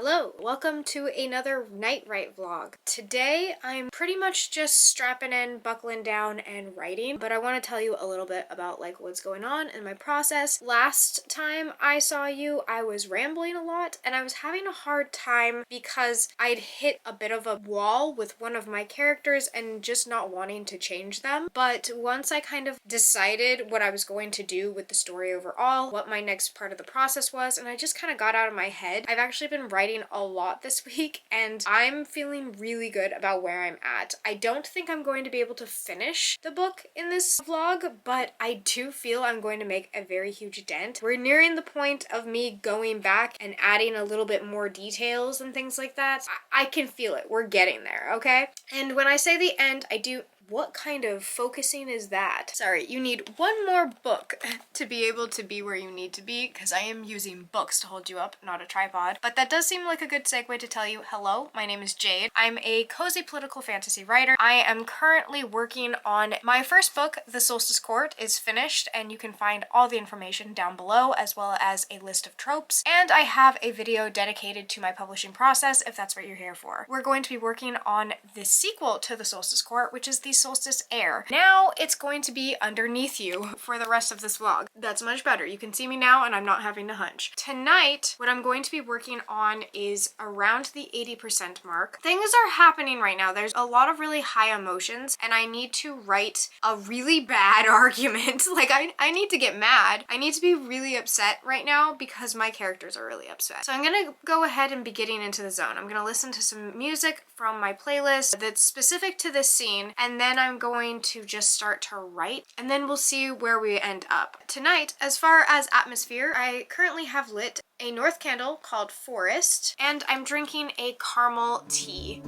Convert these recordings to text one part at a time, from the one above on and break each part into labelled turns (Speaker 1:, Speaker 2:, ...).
Speaker 1: Hello, welcome to another Night Write vlog. Today I'm pretty much just strapping in, buckling down, and writing, but I want to tell you a little bit about like what's going on in my process. Last time I saw you, I was rambling a lot and I was having a hard time because I'd hit a bit of a wall with one of my characters and just not wanting to change them. But once I kind of decided what I was going to do with the story overall, what my next part of the process was, and I just kind of got out of my head. I've actually been writing a lot this week and I'm feeling really good about where I'm at. I don't think I'm going to be able to finish the book in this vlog, but I do feel I'm going to make a very huge dent. We're nearing the point of me going back and adding a little bit more details and things like that. I can feel it. We're getting there, okay? And when I say the end, I do... What kind of focusing is that? Sorry, you need one more book to be able to be where you need to be, because I am using books to hold you up, not a tripod. But that does seem like a good segue to tell you, hello, my name is Jade. I'm a cozy political fantasy writer. I am currently working on my first book, The Solstice Court, is finished, and you can find all the information down below, as well as a list of tropes. And I have a video dedicated to my publishing process, if that's what you're here for. We're going to be working on the sequel to The Solstice Court, which is the Solstice Heir. Now it's going to be underneath you for the rest of this vlog. That's much better. You can see me now and I'm not having to hunch. Tonight, what I'm going to be working on is around the 80% mark. Things are happening right now. There's a lot of really high emotions and I need to write a really bad argument. Like I need to get mad. I need to be really upset right now because my characters are really upset. So I'm gonna go ahead and be getting into the zone. I'm gonna listen to some music from my playlist that's specific to this scene, and then I'm going to just start to write, and then we'll see where we end up. Tonight, as far as atmosphere, I currently have lit a north candle called Forest, and I'm drinking a caramel tea.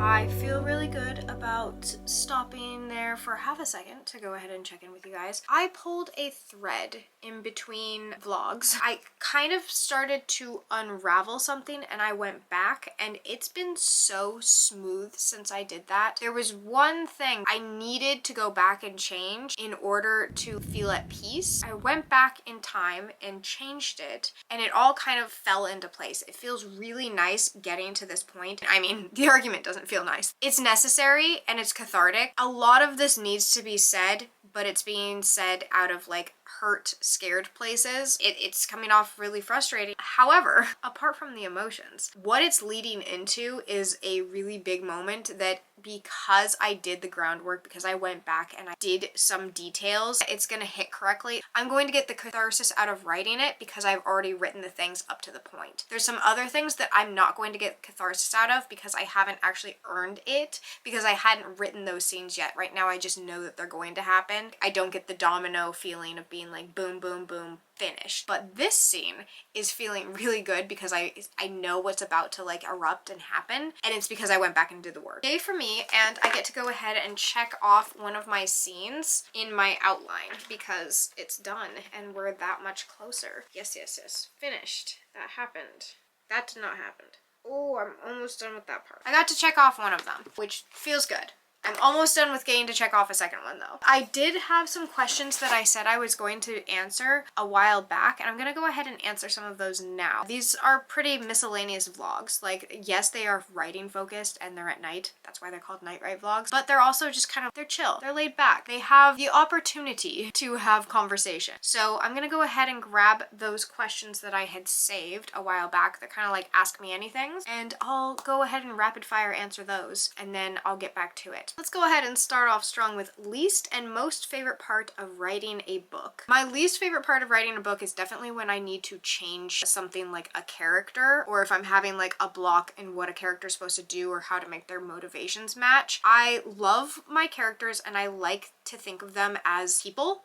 Speaker 1: I feel really good about stopping there for half a second to go ahead and check in with you guys. I pulled a thread in between vlogs. I kind of started to unravel something and I went back and it's been so smooth since I did that. There was one thing I needed to go back and change in order to feel at peace. I went back in time and changed it and it all kind of fell into place. It feels really nice getting to this point. I mean, the argument doesn't feel nice. It's necessary and it's cathartic. A lot of this needs to be said, but it's being said out of like hurt, scared places. It's coming off really frustrating. However, apart from the emotions, what it's leading into is a really big moment that because I did the groundwork, because I went back and I did some details, it's gonna hit correctly. I'm going to get the catharsis out of writing it because I've already written the things up to the point. There's some other things that I'm not going to get catharsis out of because I haven't actually earned it, because I hadn't written those scenes yet. Right now I just know that they're going to happen. I don't get the domino feeling of being like boom, boom, boom, finished. But this scene is feeling really good because I know what's about to like erupt and happen, and it's because I went back and did the work. Yay for me, and I get to go ahead and check off one of my scenes in my outline because it's done and we're that much closer. Yes, yes, yes. Finished. That happened. That did not happen. Oh, I'm almost done with that part. I got to check off one of them, which feels good. I'm almost done with getting to check off a second one though. I did have some questions that I said I was going to answer a while back, and I'm gonna go ahead and answer some of those now. These are pretty miscellaneous vlogs. Like, yes, they are writing focused and they're at night. That's why they're called night write vlogs. But they're also just kind of, they're chill. They're laid back. They have the opportunity to have conversation. So I'm gonna go ahead and grab those questions that I had saved a while back that kind of like ask me anything, and I'll go ahead and rapid fire answer those, and then I'll get back to it. Let's go ahead and start off strong with least and most favorite part of writing a book. My least favorite part of writing a book is definitely when I need to change something like a character, or if I'm having like a block in what a character is supposed to do or how to make their motivations match. I love my characters and I like to think of them as people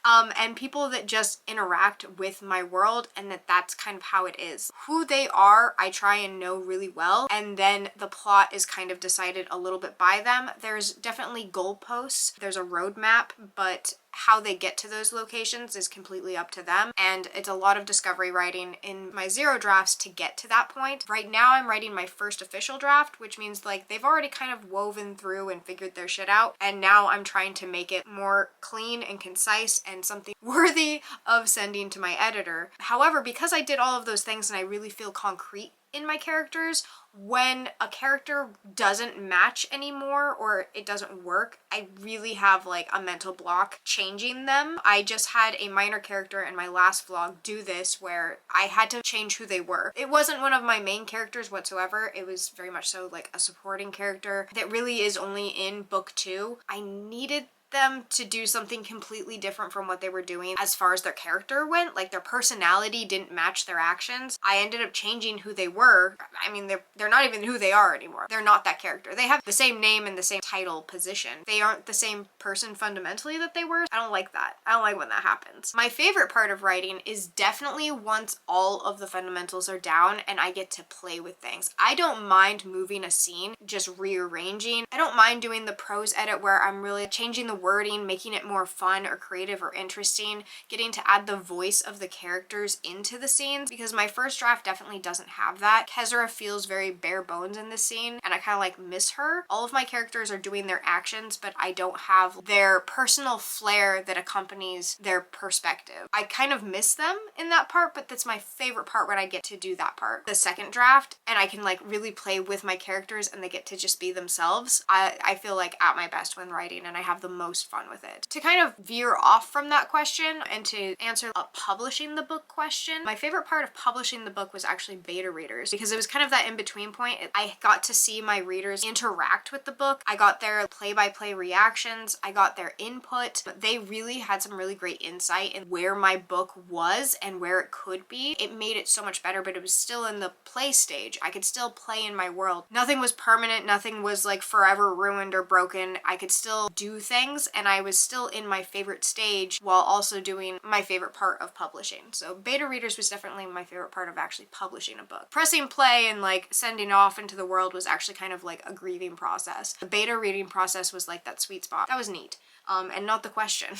Speaker 1: and people that just interact with my world, and that's kind of how it is. Who they are, I try and know really well, and then the plot is kind of decided a little bit by them, them. There's definitely goalposts, there's a roadmap, but how they get to those locations is completely up to them, and it's a lot of discovery writing in my zero drafts to get to that point. Right now I'm writing my first official draft, which means like they've already kind of woven through and figured their shit out, and now I'm trying to make it more clean and concise and something worthy of sending to my editor. However, because I did all of those things and I really feel concrete in my characters, when a character doesn't match anymore or it doesn't work, I really have like a mental block changing them. I just had a minor character in my last vlog do this where I had to change who they were. It wasn't one of my main characters whatsoever. It was very much so like a supporting character that really is only in book 2. I needed them to do something completely different from what they were doing as far as their character went. Like their personality didn't match their actions. I ended up changing who they were. I mean, they're not even who they are anymore. They're not that character. They have the same name and the same title position. They aren't the same person fundamentally that they were. I don't like that. I don't like when that happens. My favorite part of writing is definitely once all of the fundamentals are down and I get to play with things. I don't mind moving a scene, just rearranging. I don't mind doing the prose edit where I'm really changing the wording, making it more fun or creative or interesting, getting to add the voice of the characters into the scenes, because my first draft definitely doesn't have that. Kezra feels very bare bones in this scene and I kind of like miss her. All of my characters are doing their actions, but I don't have their personal flair that accompanies their perspective. I kind of miss them in that part, but that's my favorite part when I get to do that part. The second draft, and I can like really play with my characters and they get to just be themselves. I feel like at my best when writing, and I have the most fun with it. To kind of veer off from that question and to answer a publishing the book question, my favorite part of publishing the book was actually beta readers, because it was kind of that in-between point. I got to see my readers interact with the book. I got their play-by-play reactions. I got their input. They really had some really great insight in where my book was and where it could be. It made it so much better, but it was still in the play stage. I could still play in my world. Nothing was permanent. Nothing was like forever ruined or broken. I could still do things and I was still in my favorite stage while also doing my favorite part of publishing. So beta readers was definitely my favorite part of actually publishing a book. Pressing play and like sending off into the world was actually kind of like a grieving process. The beta reading process was like that sweet spot. That was neat. And not the question.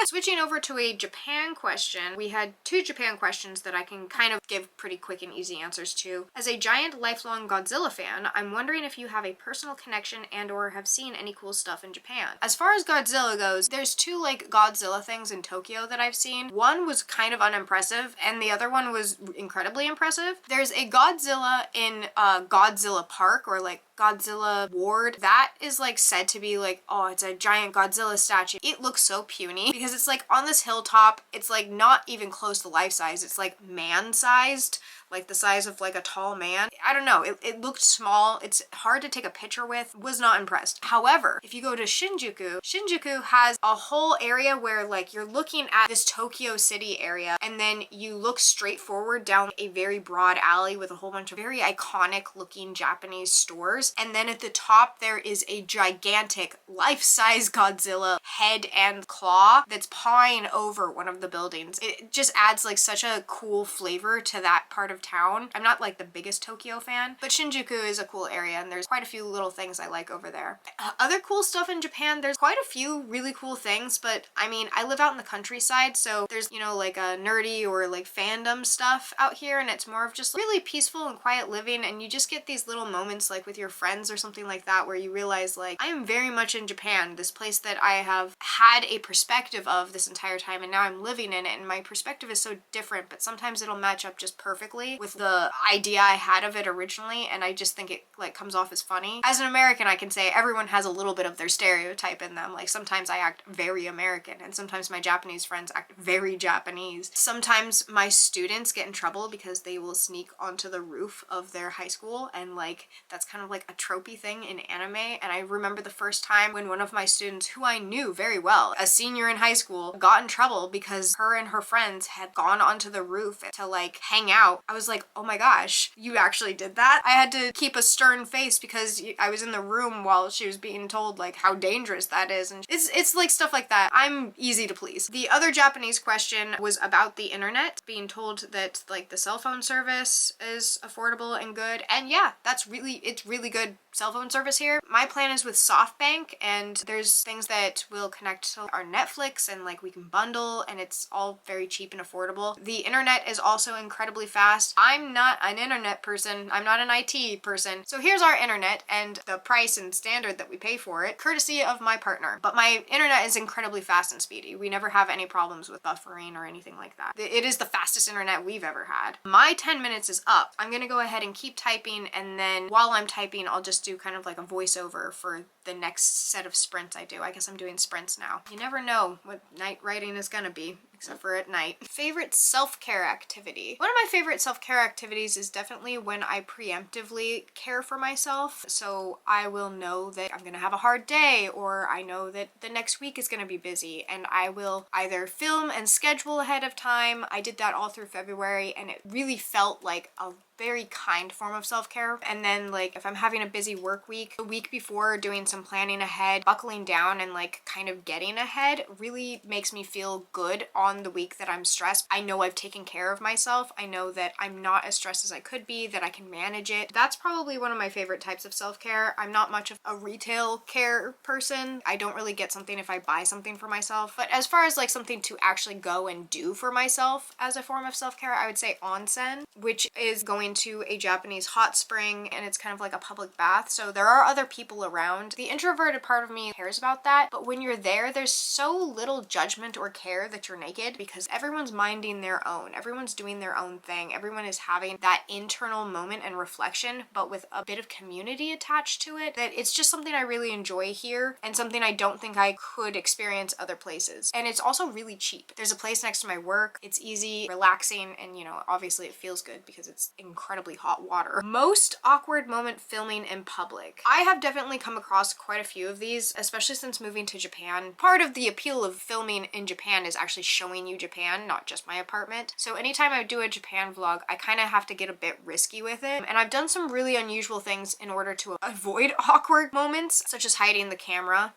Speaker 1: Switching over to a Japan question, we had 2 Japan questions that I can kind of give pretty quick and easy answers to. As a giant lifelong Godzilla fan, I'm wondering if you have a personal connection and or have seen any cool stuff in Japan. As far as Godzilla goes, there's 2 like Godzilla things in Tokyo that I've seen. One was kind of unimpressive and the other one was incredibly impressive. There's a Godzilla in Godzilla Park, or like Godzilla Ward. That is like said to be like, oh, it's a giant Godzilla statue. It looks so puny because it's like on this hilltop. It's like not even close to life size. It's like man-sized, like the size of like a tall man. I don't know, it looked small. It's hard to take a picture with. Was not impressed. However, if you go to Shinjuku, Shinjuku has a whole area where like you're looking at this Tokyo City area and then you look straight forward down a very broad alley with a whole bunch of very iconic looking Japanese stores, and then at the top there is a gigantic life-size Godzilla head and claw that's pawing over one of the buildings. It just adds like such a cool flavor to that part of town. I'm not like the biggest Tokyo fan, but Shinjuku is a cool area and there's quite a few little things I like over there. Other cool stuff in Japan, there's quite a few really cool things, but I mean, I live out in the countryside, so there's, you know, like a nerdy or like fandom stuff out here, and it's more of just really peaceful and quiet living, and you just get these little moments like with your friends or something like that where you realize like, I am very much in Japan, this place that I have had a perspective of this entire time, and now I'm living in it, and my perspective is so different, but sometimes it'll match up just perfectly with the idea I had of it originally, and I just think it like comes off as funny. As an American, I can say everyone has a little bit of their stereotype in them. Like sometimes I act very American and sometimes my Japanese friends act very Japanese. Sometimes my students get in trouble because they will sneak onto the roof of their high school, and like that's kind of like a tropey thing in anime. And I remember the first time when one of my students, who I knew very well, a senior in high school, got in trouble because her and her friends had gone onto the roof to like hang out. I was like, oh my gosh, you actually did that? I had to keep a stern face because I was in the room while she was being told like how dangerous that is, and it's like stuff like that. I'm easy to please. The other Japanese question was about the internet, being told that like the cell phone service is affordable and good, and yeah, it's really good cell phone service here. My plan is with SoftBank, and there's things that will connect to our Netflix and like we can bundle, and it's all very cheap and affordable. The internet is also incredibly fast. I'm not an internet person. I'm not an IT person. So here's our internet and the price and standard that we pay for it, courtesy of my partner. But my internet is incredibly fast and speedy. We never have any problems with buffering or anything like that. It is the fastest internet we've ever had. My 10 minutes is up. I'm gonna go ahead and keep typing, and then while I'm typing, I'll just do kind of like a voiceover for the next set of sprints I do. I guess I'm doing sprints now. You never know what night writing is gonna be, except for at night. Favorite self-care activity. One of my favorite self-care activities is definitely when I preemptively care for myself. So I will know that I'm gonna have a hard day, or I know that the next week is gonna be busy, and I will either film and schedule ahead of time. I did that all through February, and it really felt like a very kind form of self-care. And then like if I'm having a busy work week, the week before, doing some planning ahead, buckling down and like kind of getting ahead really makes me feel good on the week that I'm stressed. I know I've taken care of myself. I know that I'm not as stressed as I could be, that I can manage it. That's probably one of my favorite types of self-care. I'm not much of a retail care person. I don't really get something if I buy something for myself. But as far as like something to actually go and do for myself as a form of self-care, I would say onsen, which is going to a Japanese hot spring, and it's kind of like a public bath. So there are other people around. The introverted part of me cares about that, but when you're there, there's so little judgment or care that you're naked, because everyone's minding their own. Everyone's doing their own thing. Everyone is having that internal moment and reflection, but with a bit of community attached to it, that it's just something I really enjoy here, and something I don't think I could experience other places. And it's also really cheap. There's a place next to my work. It's easy, relaxing, and you know, obviously it feels good because it's incredibly hot water. Most awkward moment filming in public. I have definitely come across quite a few of these, especially since moving to Japan. Part of the appeal of filming in Japan is actually showing you Japan, not just my apartment. So anytime I do a Japan vlog, I kind of have to get a bit risky with it. And I've done some really unusual things in order to avoid awkward moments, such as hiding the camera,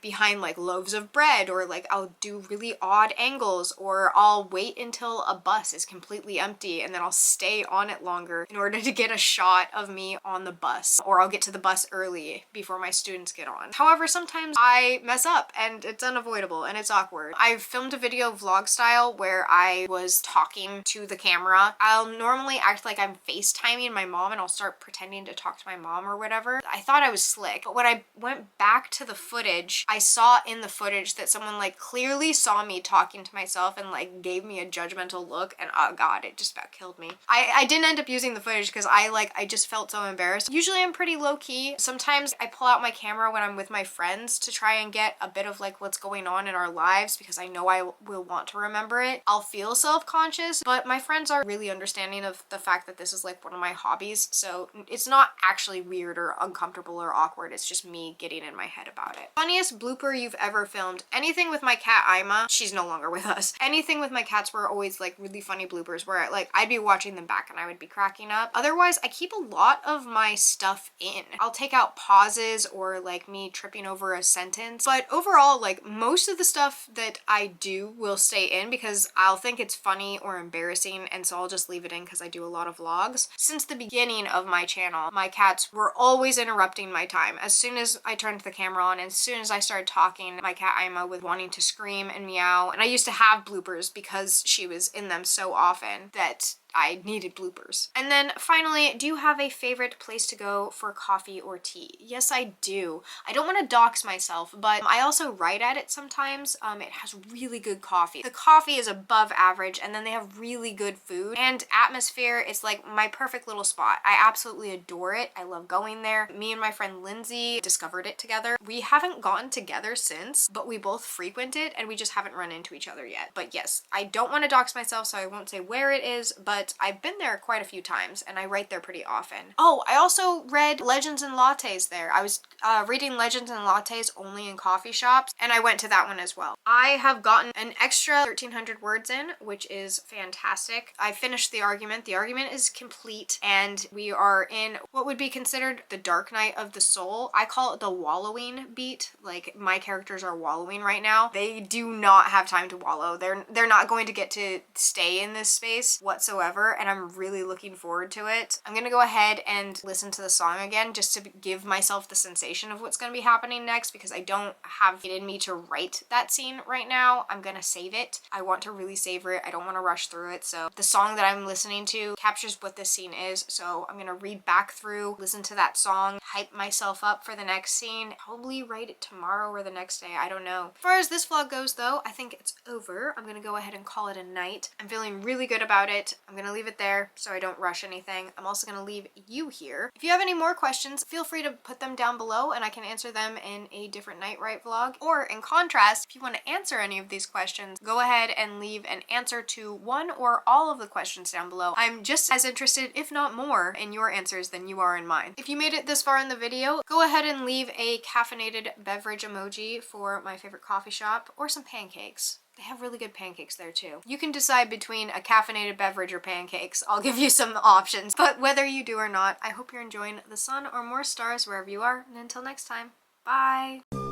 Speaker 1: behind like loaves of bread, or like I'll do really odd angles, or I'll wait until a bus is completely empty and then I'll stay on it longer in order to get a shot of me on the bus, or I'll get to the bus early before my students get on. However, sometimes I mess up and it's unavoidable and it's awkward. I filmed a video vlog style where I was talking to the camera. I'll normally act like I'm FaceTiming my mom, and I'll start pretending to talk to my mom or whatever. I thought I was slick, but when I went back to the footage, I saw in the footage that someone like clearly saw me talking to myself and like gave me a judgmental look, and oh god, it just about killed me. I didn't end up using the footage because I just felt so embarrassed. Usually I'm pretty low-key. Sometimes I pull out my camera when I'm with my friends to try and get a bit of like what's going on in our lives, because I know I will want to remember it. I'll feel self-conscious, but my friends are really understanding of the fact that this is like one of my hobbies, so it's not actually weird or uncomfortable or awkward. It's just me getting in my head about it. Funniest blooper you've ever filmed? Anything with my cat Ima. She's no longer with us. Anything with my cats were always like really funny bloopers where like I'd be watching them back and I would be cracking up. Otherwise, I keep a lot of my stuff in. I'll take out pauses or like me tripping over a sentence, but overall, like most of the stuff that I do will stay in because I'll think it's funny or embarrassing, and so I'll just leave it in because I do a lot of vlogs. Since the beginning of my channel, my cats were always interrupting my time. As soon as I turned the camera on, as soon as I started talking, my cat Ima was wanting to scream and meow, and I used to have bloopers because she was in them so often that I needed bloopers. And then finally, do you have a favorite place to go for coffee or tea? Yes, I do. I don't want to dox myself, but I also write at it sometimes. It has really good coffee. The coffee is above average, and then they have really good food and atmosphere. It's like my perfect little spot. I absolutely adore it. I love going there. Me and my friend Lindsay discovered it together. We haven't gotten together since, but we both frequent it and we just haven't run into each other yet. But yes, I don't want to dox myself, so I won't say where it is, but I've been there quite a few times and I write there pretty often. Oh, I also read Legends and Lattes there. I was reading Legends and Lattes only in coffee shops, and I went to that one as well. I have gotten an extra 1,300 words in, which is fantastic. I finished the argument. The argument is complete, and we are in what would be considered the dark night of the soul. I call it the wallowing beat. Like, my characters are wallowing right now. They do not have time to wallow. They're not going to get to stay in this space whatsoever. ever, and I'm really looking forward to it. I'm gonna go ahead and listen to the song again just to give myself the sensation of what's gonna be happening next, because I don't have it in me to write that scene right now. I'm gonna save it. I want to really savor it. I don't want to rush through it. So the song that I'm listening to captures what this scene is. So I'm gonna read back through, listen to that song, hype myself up for the next scene, probably write it tomorrow or the next day. I don't know. As far as this vlog goes though, I think it's over. I'm gonna go ahead and call it a night. I'm feeling really good about it. I'm gonna leave it there so I don't rush anything. I'm also gonna leave you here. If you have any more questions, feel free to put them down below and I can answer them in a different night write vlog. Or in contrast, if you want to answer any of these questions, go ahead and leave an answer to one or all of the questions down below. I'm just as interested, if not more, in your answers than you are in mine. If you made it this far in the video, go ahead and leave a caffeinated beverage emoji for my favorite coffee shop, or some pancakes. They have really good pancakes there too. You can decide between a caffeinated beverage or pancakes. I'll give you some options. But whether you do or not, I hope you're enjoying the sun or more stars wherever you are. And until next time, bye!